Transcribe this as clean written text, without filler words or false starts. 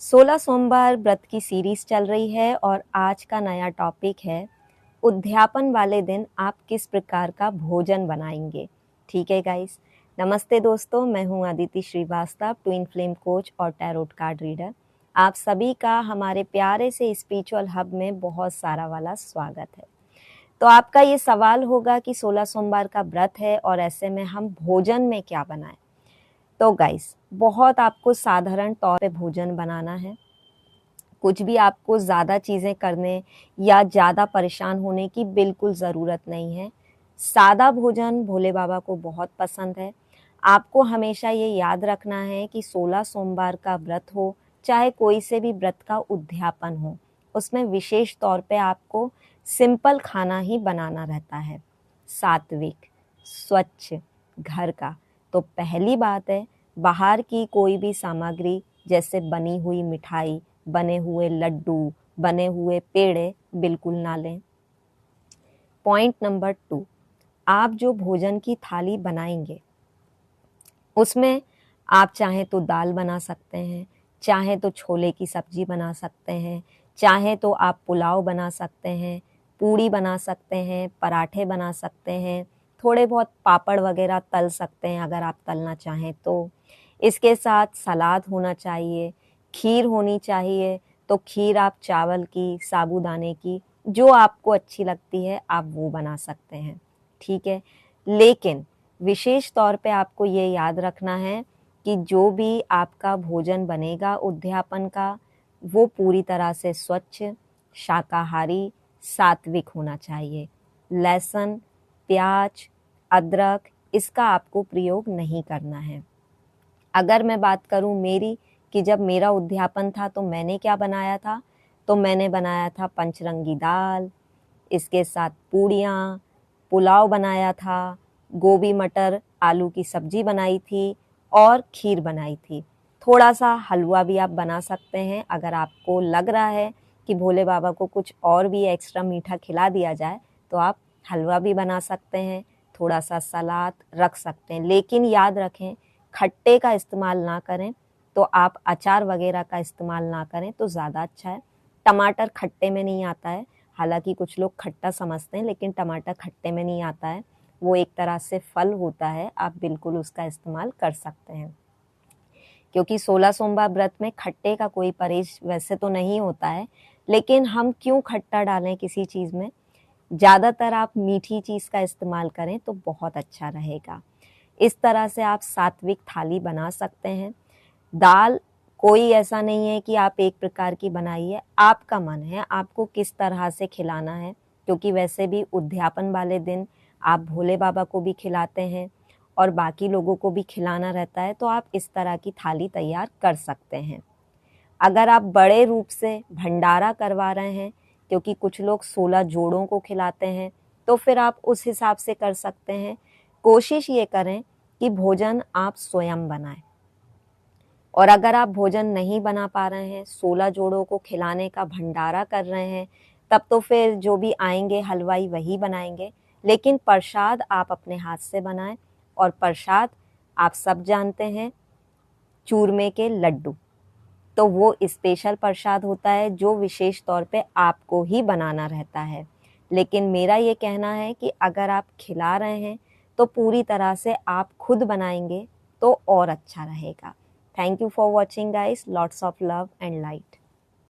16 सोमवार व्रत की सीरीज चल रही है और आज का नया टॉपिक है उद्यापन वाले दिन आप किस प्रकार का भोजन बनाएंगे। ठीक है गाइस, नमस्ते दोस्तों, मैं हूं Aditi Srivastava, twin flame coach और टैरोट कार्ड रीडर। आप सभी का हमारे प्यारे से स्पिरिचुअल हब में बहुत सारा वाला स्वागत है। तो आपका ये सवाल होगा कि 16 सोमवार का व्रत है और ऐसे में हम भोजन में क्या बनाएं। तो गाइस, बहुत आपको साधारण तौर पे भोजन बनाना है। कुछ भी आपको ज़्यादा चीज़ें करने या ज़्यादा परेशान होने की बिल्कुल ज़रूरत नहीं है। सादा भोजन भोले बाबा को बहुत पसंद है। आपको हमेशा ये याद रखना है कि 16 सोमवार का व्रत हो, चाहे कोई से भी व्रत का उद्यापन हो, उसमें विशेष तौर पे आपको सिंपल खाना ही बनाना रहता है, सात्विक, स्वच्छ, घर का। तो पहली बात है, बाहर की कोई भी सामग्री जैसे बनी हुई मिठाई, बने हुए लड्डू, बने हुए पेड़े बिल्कुल ना लें। पॉइंट नंबर 2, आप जो भोजन की थाली बनाएंगे उसमें आप चाहें तो दाल बना सकते हैं, चाहे तो छोले की सब्जी बना सकते हैं, चाहे तो आप पुलाव बना सकते हैं, पूड़ी बना सकते हैं, पराठे बना सकते हैं, थोड़े बहुत पापड़ वगैरह तल सकते हैं अगर आप तलना चाहें तो। इसके साथ सलाद होना चाहिए, खीर होनी चाहिए। तो खीर आप चावल की, साबूदाने की, जो आपको अच्छी लगती है आप वो बना सकते हैं। ठीक है, लेकिन विशेष तौर पे आपको ये याद रखना है कि जो भी आपका भोजन बनेगा उद्यापन का, वो पूरी तरह से स्वच्छ, शाकाहारी, सात्विक होना चाहिए। लहसुन, प्याज, अदरक इसका आपको प्रयोग नहीं करना है। अगर मैं बात करूं मेरी, कि जब मेरा उद्यापन था तो मैंने क्या बनाया था, तो मैंने बनाया था पंचरंगी दाल, इसके साथ पूड़ियाँ, पुलाव बनाया था, गोभी मटर आलू की सब्जी बनाई थी और खीर बनाई थी। थोड़ा सा हलवा भी आप बना सकते हैं। अगर आपको लग रहा है कि भोले बाबा को कुछ और भी एक्स्ट्रा मीठा खिला दिया जाए तो आप हलवा भी बना सकते हैं, थोड़ा सा सलाद रख सकते हैं। लेकिन याद रखें, खट्टे का इस्तेमाल ना करें। तो आप अचार वगैरह का इस्तेमाल ना करें तो ज़्यादा अच्छा है। टमाटर खट्टे में नहीं आता है, हालांकि कुछ लोग खट्टा समझते हैं, लेकिन टमाटर खट्टे में नहीं आता है, वो एक तरह से फल होता है, आप बिल्कुल उसका इस्तेमाल कर सकते हैं। क्योंकि 16 सोमवार व्रत में खट्टे का कोई परहेज वैसे तो नहीं होता है, लेकिन हम क्यों खट्टा डालें किसी चीज़ में। ज़्यादातर आप मीठी चीज़ का इस्तेमाल करें तो बहुत अच्छा रहेगा। इस तरह से आप सात्विक थाली बना सकते हैं। दाल कोई ऐसा नहीं है कि आप एक प्रकार की बनाइए, आपका मन है आपको किस तरह से खिलाना है। क्योंकि वैसे भी उद्यापन वाले दिन आप भोले बाबा को भी खिलाते हैं और बाकी लोगों को भी खिलाना रहता है, तो आप इस तरह की थाली तैयार कर सकते हैं। अगर आप बड़े रूप से भंडारा करवा रहे हैं, क्योंकि कुछ लोग 16 जोड़ों को खिलाते हैं, तो फिर आप उस हिसाब से कर सकते हैं। कोशिश ये करें कि भोजन आप स्वयं बनाएं। और अगर आप भोजन नहीं बना पा रहे हैं, 16 जोड़ों को खिलाने का भंडारा कर रहे हैं, तब तो फिर जो भी आएंगे हलवाई वही बनाएंगे। लेकिन प्रसाद आप अपने हाथ से बनाएं। और प्रसाद आप सब जानते हैं, चूरमे के लड्डू, तो वो स्पेशल प्रसाद होता है जो विशेष तौर पे आपको ही बनाना रहता है। लेकिन मेरा ये कहना है कि अगर आप खिला रहे हैं तो पूरी तरह से आप खुद बनाएंगे तो और अच्छा रहेगा। Thank you for watching guys. Lots of love and light.